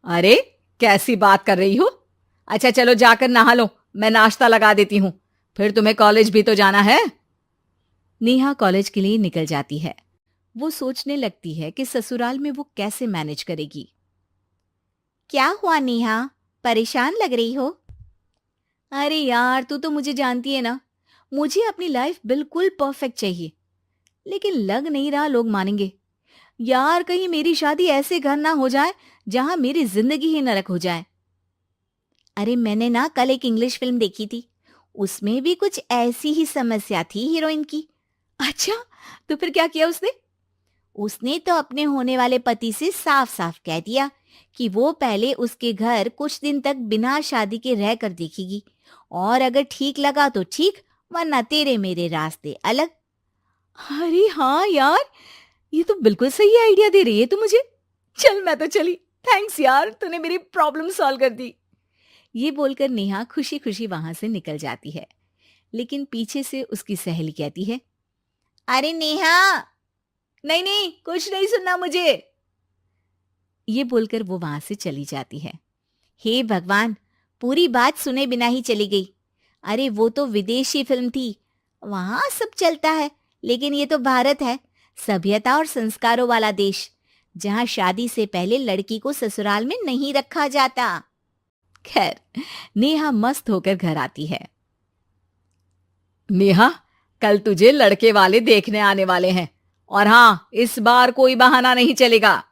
अरे, कैसी बात कर रही हो? अच्छा चलो जाकर नहा लो, मैं नाश्ता लगा देती हूँ। फिर तुम्हें कॉलेज भी तो जाना है। नेहा कॉलेज के लिए निकल जाती है। वो सोचने लगती है कि ससुराल में वो कैसे मैनेज करेगी। क्या हुआ नेहा? परेशान लग रही हो? अरे यार, तू तो मुझे जानती है ना। मुझे अपनी लाइफ बिल्कुल परफेक्ट चाहिए, लेकिन लग नहीं रहा लोग मानेंगे। यार, कहीं मेरी शादी ऐसे घर ना हो जाए जहां मेरी जिंदगी ही नरक हो जाए। अरे मैंने ना कल एक इंग्लिश फिल्म देखी थी। उसमें भी कुछ ऐसी ही समस्या थी हीरोइन की। अच्छा, तो फिर क्या किया उसने? उसने तो अपने होने वाले पति से साफ साफ कह दिया कि वो पहले उसके घर कुछ दिन तक बिना शादी के रह कर देखेगी, और अगर ठीक लगा तो ठीक, वरना तेरे मेरे रास्ते अलग। अरे हाँ यार, ये तो बिल्कुल सही आइडिया दे रही है तू मुझे। चल मैं तो चली। थैंक्स यार, तूने मेरी प्रॉब्लम सॉल्व कर दी। ये बोलकर नेहा खुशी खुशी वहां से निकल जाती है। लेकिन पीछे से उसकी सहेली कहती है, अरे नेहा, नहीं नहीं, कुछ नहीं सुनना मुझे। ये बोलकर वो वहां से चली जाती है। हे भगवान, पूरी बात सुने बिना ही चली गई। अरे वो तो विदेशी फिल्म थी, वहां सब चलता है, लेकिन ये तो भारत है, सभ्यता और संस्कारों वाला देश, जहां शादी से पहले लड़की को ससुराल में नहीं रखा जाता। खैर, नेहा मस्त होकर घर आती है। नेहा, कल तुझे लड़के वाले देखने आने वाले हैं, और हाँ, इस बार कोई बहाना नहीं चलेगा।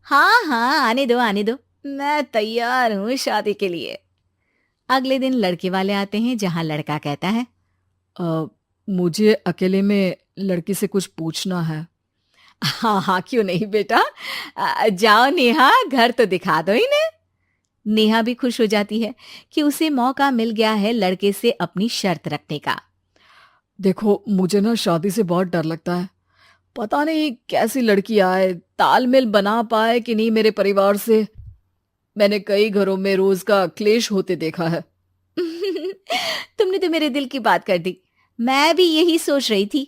हाँ हाँ, आने दो आने दो, मैं तैयार हूँ शादी के लिए। अगले दिन लड़के वाले आते हैं, जहां लड़का कहता है, "अ, मुझे अकेले में लड़की से कुछ पूछना है। हाँ हाँ, क्यों नहीं बेटा। जाओ नेहा, घर तो दिखा दो इन्हें। नेहा भी खुश हो जाती है कि उसे मौका मिल गया है लड़के से अपनी शर्त रखने का। देखो, मुझे ना शादी से बहुत डर लगता है। पता नहीं कैसी लड़की आए, तालमेल बना पाए कि नहीं मेरे परिवार से। मैंने कई घरों में रोज का क्लेश होते देखा है। तुमने तो मेरे दिल की बात कर दी। मैं भी यही सोच रही थी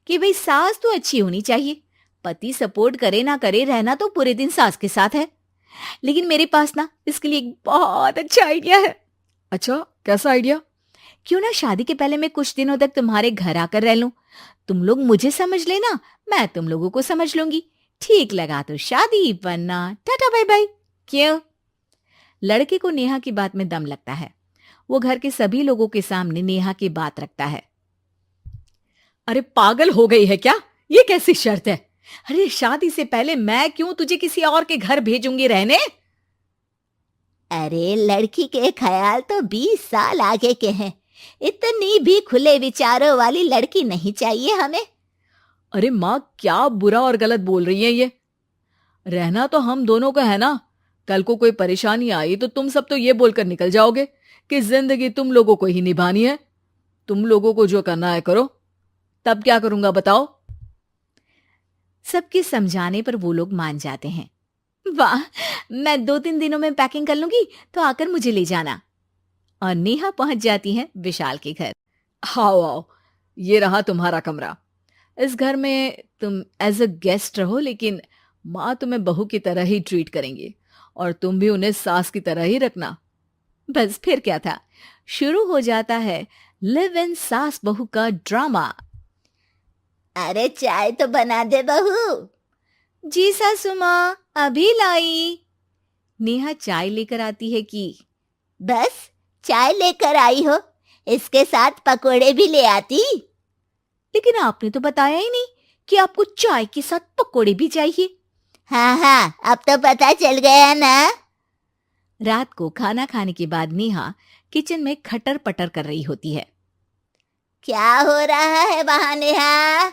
कि भाई सास तो अच्छी होनी चाहिए, पति सपोर्ट करे ना करे, रहना तो पूरे दिन सास के साथ है। लेकिन मेरे पास ना इसके लिए एक बहुत अच्छा आइडिया है। अच्छा, कैसा आइडिया? क्यों ना शादी के पहले मैं कुछ दिनों तक तुम्हारे घर आकर रह लूं। तुम लोग मुझे समझ लेना, मैं तुम लोगों को समझ लूंगी। ठीक लगा तो शादी, वरना टाटा बाय बाय। क्यों? लड़के को नेहा की बात में दम लगता है। वो घर के सभी लोगों के सामने नेहा की बात रखता है। अरे पागल हो गई है क्या? ये कैसी शर्त है? अरे शादी से पहले मैं क्यों तुझे किसी और के घर भेजूंगी रहने? अरे लड़की के ख्याल तो 20 साल आगे के हैं। इतनी भी खुले विचारों वाली लड़की नहीं चाहिए हमें। अरे माँ, क्या बुरा और गलत बोल रही है ये? रहना तो हम दोनों का है ना। कल को कोई परेशानी आई तो तुम सब तो ये बोलकर निकल जाओगे कि जिंदगी तुम लोगों को ही निभानी है। तुम लोगों को जो करना है करो। तब क्या करूंगा बताओ? सबके समझाने पर वो लोग मान जाते हैं। वाह, मैं 2-3 दिनों में पैकिंग कर लूंगी, तो आकर मुझे ले जाना। और नेहा पहुंच जाती है विशाल के घर। आओ आओ, ये रहा तुम्हारा कमरा। इस घर में तुम एज अ गेस्ट रहो, लेकिन माँ तुम्हें बहू की तरह ही ट्रीट करेंगी, और तुम भी उन्हें सास की तरह ही रखना। बस फिर क्या था, शुरू हो जाता है लिव इन सास बहू का ड्रामा। अरे चाय तो बना दे बहू। जी सासू माँ, अभी लाई। नेहा चाय लेकर आती है कि बस चाय लेकर आई हो, इसके साथ पकोड़े भी ले आती। लेकिन आपने तो बताया ही नहीं कि आपको चाय के साथ पकोड़े भी चाहिए। हाँ हाँ, अब तो पता चल गया ना। रात को खाना खाने के बाद नेहा किचन में खटर पटर कर रही होती है। क्या हो रहा है वहां नेहा?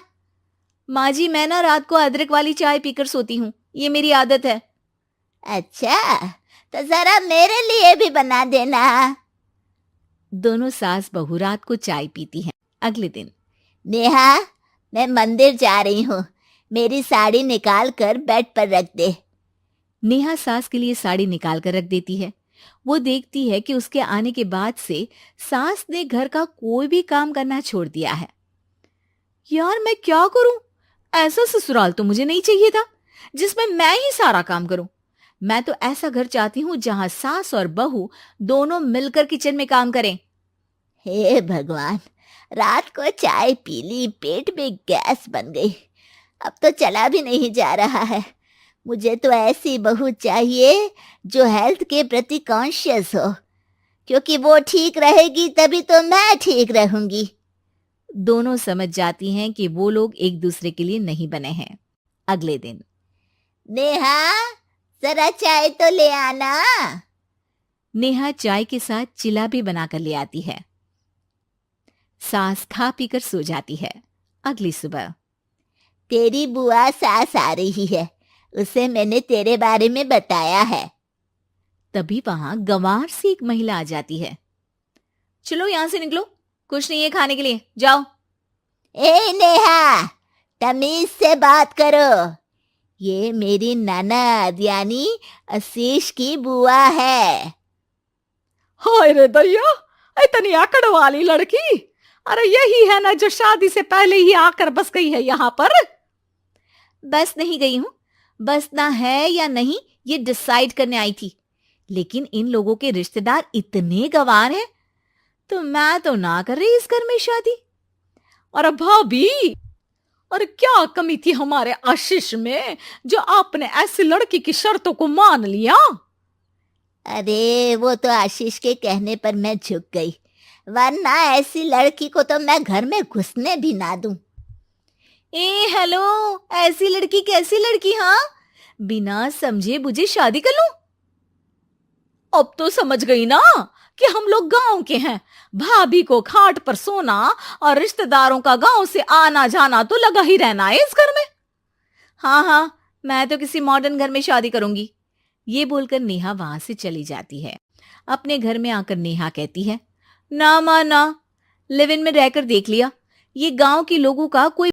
माँ जी, मैं ना रात को अदरक वाली चाय पीकर सोती हूँ, ये मेरी आदत है। अच्छा, तो जरा मेरे लिए भी बना देना। दोनों सास बहू रात को चाय पीती हैं। अगले दिन, नेहा, मैं मंदिर जा रही हूँ, मेरी साड़ी निकाल कर बेड पर रख दे। नेहा सास के लिए साड़ी निकाल कर रख देती है। वो देखती है कि उसके आने के बाद से सास ने घर का कोई भी काम करना छोड़ दिया है। यार मैं क्या करूं? ऐसा ससुराल तो मुझे नहीं चाहिए था जिसमें मैं ही सारा काम करूं। मैं तो ऐसा घर चाहती हूँ जहाँ सास और बहू दोनों मिलकर किचन में काम करें। हे भगवान, रात को चाय पी ली, पेट में गैस बन गई, अब तो चला भी नहीं जा रहा है। मुझे तो ऐसी बहू चाहिए जो हेल्थ के प्रति कॉन्शियस हो, क्योंकि वो ठीक रहेगी तभी तो मैं ठीक रहूंगी। दोनों समझ जाती हैं कि वो लोग एक दूसरे के लिए नहीं बने हैं। अगले दिन, नेहा, जरा चाय तो ले आना। नेहा चाय के साथ चिला भी बनाकर ले आती है। सास खा पीकर सो जाती है। अगली सुबह, तेरी बुआ सास आ रही है, उसे मैंने तेरे बारे में बताया है। तभी वहां गंवार से एक महिला आ जाती है। चलो यहां से निकलो, कुछ नहीं है खाने के लिए, जाओ। ए नेहा, तमीज से बात करो, ये मेरी ननद यानी आशीष की बुआ है। हाय रे दैया, इतनी आकड़ वाली लड़की! अरे यही है ना जो शादी से पहले ही आकर बस गई है यहाँ पर। बस नहीं गई हूं, बसना है या नहीं ये डिसाइड करने आई थी, लेकिन इन लोगों के रिश्तेदार इतने गंवार हैं तो मैं तो ना कर रही इस घर में शादी। और भाभी, और क्या कमी थी हमारे आशीष में जो आपने ऐसी लड़की की शर्तों को मान लिया? अरे वो तो आशीष के कहने पर मैं झुक गई, वरना ऐसी लड़की को तो मैं घर में घुसने भी ना दूं। ए हेलो, ऐसी लड़की कैसी लड़की? हाँ, बिना समझे बुझे शादी कर लूं? अब तो समझ गई ना कि हम लोग गांव के हैं। भाभी को खाट पर सोना और रिश्तेदारों का गांव से आना जाना तो लगा ही रहना है इस घर में। हाँ हाँ, मैं तो किसी मॉडर्न घर में शादी करूंगी। ये बोलकर नेहा वहां से चली जाती है। अपने घर में आकर नेहा कहती है, ना माँ ना, लिव इन में रहकर देख लिया, ये गांव के लोगों का कोई